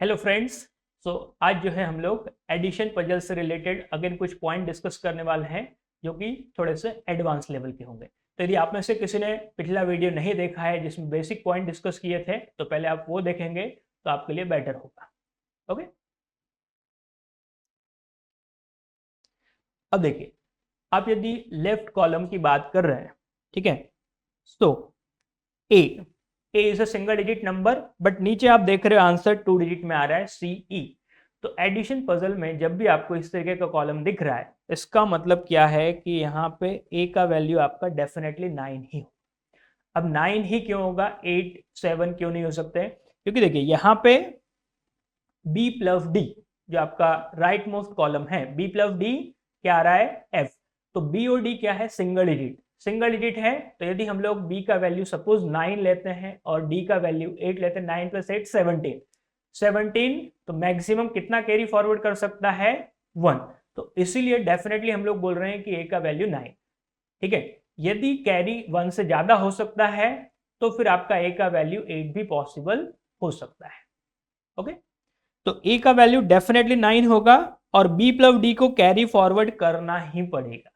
Hello friends. सो आज जो है हम लोग एडिशन पजल से रिलेटेड अगेन कुछ पॉइंट डिस्कस करने वाले हैं जो कि थोड़े से एडवांस लेवल के होंगे। तो यदि आप में से किसी ने पिछला वीडियो नहीं देखा है जिसमें बेसिक पॉइंट डिस्कस किए थे तो पहले आप वो देखेंगे तो आपके लिए बेटर होगा। ओके, अब देखिए, आप यदि लेफ्ट कॉलम की बात कर रहे हैं, ठीक है, तो A is a single digit number, but नीचे आप देख रहे हो आंसर 2 डिजिट में आ रहा है CE। तो एडिशन पजल में जब भी आपको इस तरीके का कॉलम दिख रहा है, इसका मतलब क्या है कि यहाँ पे ए का वैल्यू आपका डेफिनेटली 9 ही हो। अब 9 ही क्यों होगा, 8 7 क्यों नहीं हो सकते? क्योंकि देखिए यहाँ पे बी प्लस डी जो आपका राइट मोस्ट कॉलम है, बी प्लस डी क्या आ रहा है, एफ। तो बी और डी क्या है, सिंगल डिजिट है। तो यदि हम लोग बी का वैल्यू सपोज 9 लेते हैं और डी का वैल्यू 8 लेते हैं, 9 + 8 17, तो मैक्सिमम कितना कैरी फॉरवर्ड कर सकता है, 1। तो इसीलिए डेफिनेटली हम लोग बोल रहे हैं कि ए का वैल्यू 9। ठीक है, यदि कैरी 1 से ज्यादा हो सकता है तो फिर आपका ए का वैल्यू 8 भी पॉसिबल हो सकता है। ओके, तो ए का वैल्यू डेफिनेटली 9 होगा और बी प्लस डी को कैरी फॉरवर्ड करना ही पड़ेगा।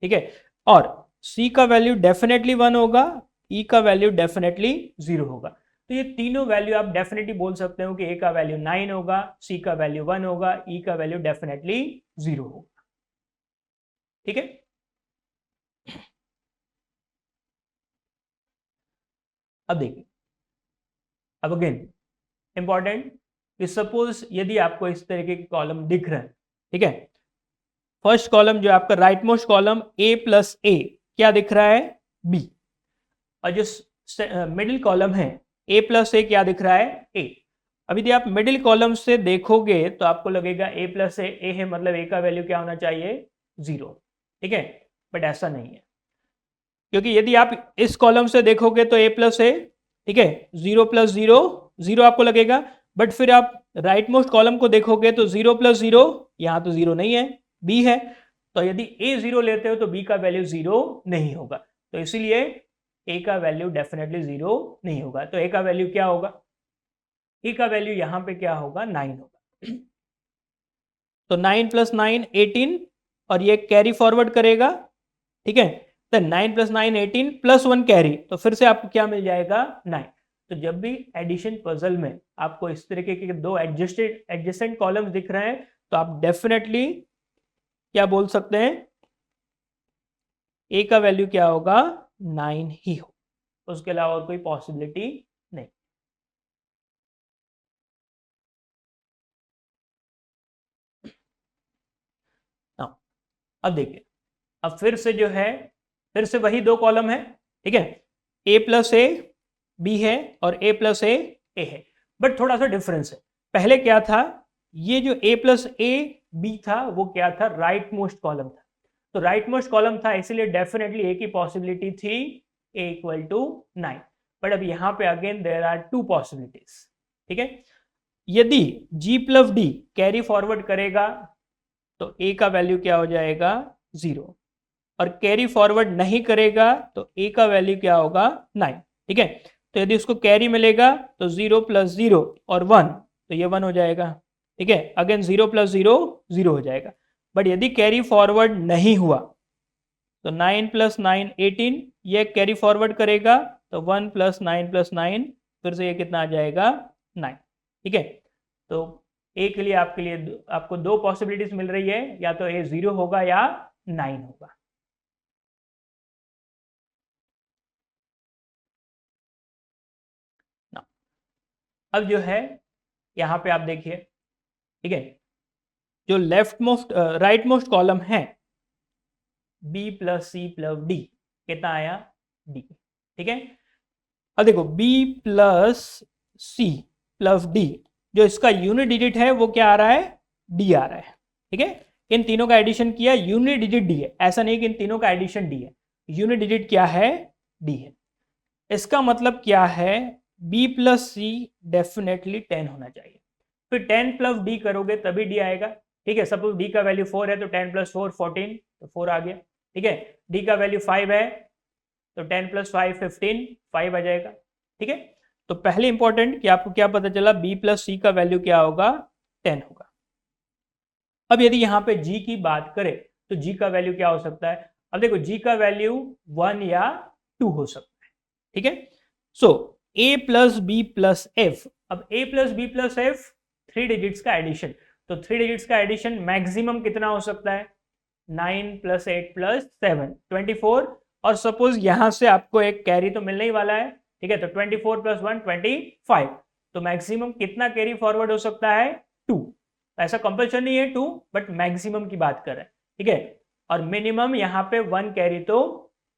ठीक है, और सी का वैल्यू डेफिनेटली 1 होगा, ई का वैल्यू डेफिनेटली 0 होगा। तो ये तीनों वैल्यू आप डेफिनेटली बोल सकते हो कि ए का वैल्यू 9 होगा, सी का वैल्यू 1 होगा, ई का वैल्यू डेफिनेटली 0 होगा। ठीक है, अब देखिए, अब अगेन इंपॉर्टेंट कि सपोज यदि आपको इस तरीके के कॉलम दिख रहे हैं, ठीक है, फर्स्ट कॉलम जो आपका right most column A plus A क्या दिख रहा है, बी, और जो मिडिल कॉलम है ए प्लस ए क्या दिख रहा है, ए। अभी यदि आप मिडिल कॉलम से देखोगे तो आपको लगेगा ए प्लस ए है, मतलब ए का वैल्यू क्या होना चाहिए, 0। ठीक है, बट ऐसा नहीं है, क्योंकि यदि आप इस कॉलम से देखोगे तो ए प्लस ए, ठीक है, 0 + 0 0 आपको लगेगा, बट फिर आप राइट मोस्ट कॉलम को देखोगे तो 0 + 0, यहाँ तो 0 नहीं है, बी है। तो यदि ए 0 लेते हो तो बी का वैल्यू 0 नहीं होगा, तो इसीलिए ए का वैल्यू डेफिनेटली 0 नहीं होगा। तो ए का वैल्यू क्या होगा, ए का वैल्यू यहाँ पे क्या होगा, 9 होगा। तो 9 + 9 18, और ये कैरी फॉरवर्ड करेगा। ठीक है, तो 9 + 9 18 + 1 कैरी, तो फिर से आपको क्या मिल जाएगा, 9। तो जब भी एडिशन पजल में आपको इस तरीके के दो एडजेसेंट कॉलम्स दिख रहे हैं तो आप डेफिनेटली क्या बोल सकते हैं, ए का वैल्यू क्या होगा, 9 ही हो, उसके अलावा और कोई पॉसिबिलिटी नहीं। हाँ, अब देखिए, अब फिर से जो है, फिर से वही दो कॉलम है, ठीक है, ए प्लस ए बी है और ए प्लस ए है, बट थोड़ा सा डिफरेंस है। पहले क्या था, ये जो ए प्लस ए बी था वो क्या था, राइट मोस्ट कॉलम था। तो राइट मोस्ट कॉलम था इसलिए डेफिनेटली ए की पॉसिबिलिटी थी ए इक्वल टू 9, बट अब यहाँ पे अगेन देयर आर 2 पॉसिबिलिटीज। ठीक है, यदि जी प्लस डी कैरी फॉरवर्ड करेगा तो ए का वैल्यू क्या हो जाएगा, 0, और कैरी फॉरवर्ड नहीं करेगा तो ए का वैल्यू क्या होगा, 9। ठीक है, तो यदि उसको कैरी मिलेगा तो 0 + 0 और 1, तो ये 1 हो जाएगा। ठीक है, अगेन 0 + 0 0 हो जाएगा, बट यदि कैरी फॉरवर्ड नहीं हुआ तो 9 + 9 18, ये कैरी फॉरवर्ड करेगा तो 1 + 9 + 9, फिर से ये कितना आ जाएगा, 9। ठीक है, तो ए के लिए आपको दो पॉसिबिलिटीज मिल रही है, या तो ए 0 होगा या 9 होगा। अब जो है यहाँ पे आप देखिए, ठीक है, जो left most right most column है B plus C plus D, कितना आया, डी। ठीक है, अब देखो B plus C plus D, जो इसका यूनिट डिजिट है वो क्या आ रहा है, डी आ रहा है। ठीक है, इन तीनों का एडिशन किया, यूनिट डिजिट डी है, ऐसा नहीं कि इन तीनों का एडिशन डी है, यूनिट डिजिट क्या है, डी है। इसका मतलब क्या है, बी प्लस सी डेफिनेटली 10 होना चाहिए, फिर 10 + डी करोगे तभी डी आएगा। ठीक है, सपोज डी का वैल्यू 4 है तो 10 + 4 14, तो 4 आ गया। ठीक है, डी का वैल्यू 5 है तो 10 + 5 15, 5 आ जाएगा। ठीक है, तो पहले इंपॉर्टेंट कि आपको क्या पता चला, b प्लस सी का वैल्यू क्या होगा, 10 होगा। अब यदि यहाँ पे g की बात करें तो g का वैल्यू क्या हो सकता है, अब देखो g का वैल्यू 1 या 2 हो सकता है, ठीक है। So a plus B plus F, अब a plus B plus F 3 digits का एडिशन, तो 3 डिजिट्स का एडिशन मैक्सिमम कितना हो सकता है, 9 प्लस 8 प्लस 7 24, और सपोज यहां से आपको एक कैरी तो मिलने ही वाला है, ठीक है, तो 24 प्लस 1 25, तो मैक्सिमम कितना कैरी फॉरवर्ड हो सकता है, 2। ऐसा कंपल्सन नहीं है 2, बट मैक्सिमम की बात कर रहे हैं, ठीक है, और मिनिमम यहाँ पे 1 कैरी तो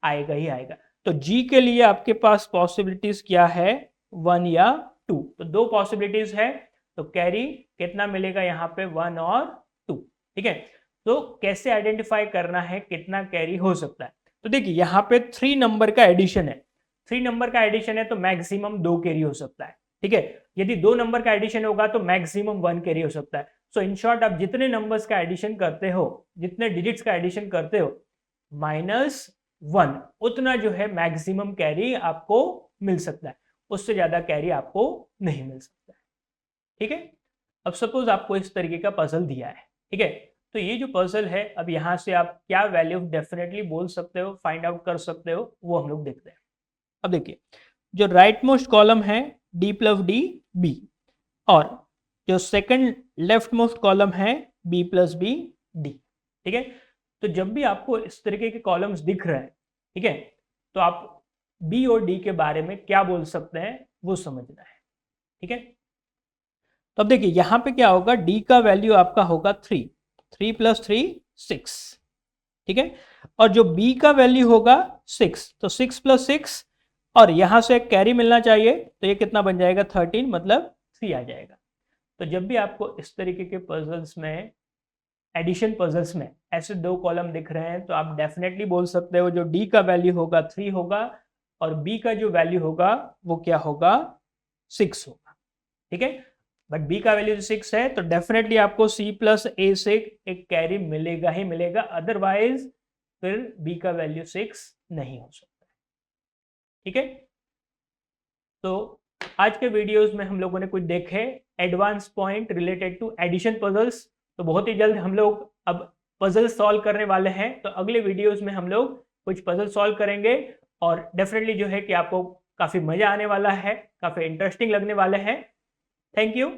आएगा ही आएगा। तो जी के लिए आपके पास पॉसिबिलिटीज क्या है, 1 या 2, तो 2 पॉसिबिलिटीज है, तो कैरी कितना मिलेगा यहाँ पे, 1 और 2, ठीक है। तो कैसे आइडेंटिफाई करना है कितना कैरी हो सकता है, तो देखिए यहाँ पे 3 नंबर का एडिशन है, 3 नंबर का एडिशन है तो मैक्सिमम 2 कैरी हो सकता है, ठीक है। यदि 2 नंबर का एडिशन होगा तो मैक्सिमम 1 कैरी हो सकता है। सो इन शॉर्ट आप जितने नंबर्स का एडिशन करते हो, जितने डिजिट्स का एडिशन करते हो, -1 उतना जो है मैक्सिमम कैरी आपको मिल सकता है, उससे ज्यादा कैरी आपको नहीं मिल सकता है, ठीक है। अब सपोज आपको इस तरीके का पजल दिया है, ठीक है, तो ये जो पजल है, अब यहाँ से आप क्या वैल्यू डेफिनेटली बोल सकते हो, फाइंड आउट कर सकते हो, वो हम लोग देखते हैं। अब देखिए जो राइट मोस्ट कॉलम है d प्लस डी बी, और जो सेकंड लेफ्ट मोस्ट कॉलम है b प्लस बी डी, ठीक है। तो जब भी आपको इस तरीके के कॉलम्स दिख रहे हैं, ठीक है, तो आप b और d के बारे में क्या बोल सकते हैं वो समझना है, ठीक है। तो अब देखिए यहाँ पे क्या होगा, d का वैल्यू आपका होगा 3, 3 प्लस 3 6, ठीक है, और जो b का वैल्यू होगा 6, तो 6 प्लस 6, और यहां से एक कैरी मिलना चाहिए, तो ये कितना बन जाएगा, 13, मतलब 3 आ जाएगा। तो जब भी आपको इस तरीके के पजल्स में, एडिशन पजल्स में ऐसे 2 कॉलम दिख रहे हैं, तो आप डेफिनेटली बोल सकते हो जो d का वैल्यू होगा 3 होगा, और b का जो वैल्यू होगा वो क्या होगा, 6 होगा, ठीक है। बट b का वैल्यू 6 है तो डेफिनेटली आपको c प्लस a से एक कैरी मिलेगा ही मिलेगा, अदरवाइज फिर b का वैल्यू 6 नहीं हो सकता, ठीक है। तो आज के वीडियोस में हम लोगों ने कुछ देखे advance point related to addition puzzles, तो बहुत ही जल्द हम लोग अब पजल सॉल्व करने वाले हैं, तो अगले वीडियोस में हम लोग कुछ पजल सॉल्व करेंगे, और डेफिनेटली जो है कि आपको काफ़ी मज़ा आने वाला है, काफ़ी इंटरेस्टिंग लगने वाले हैं। Thank you.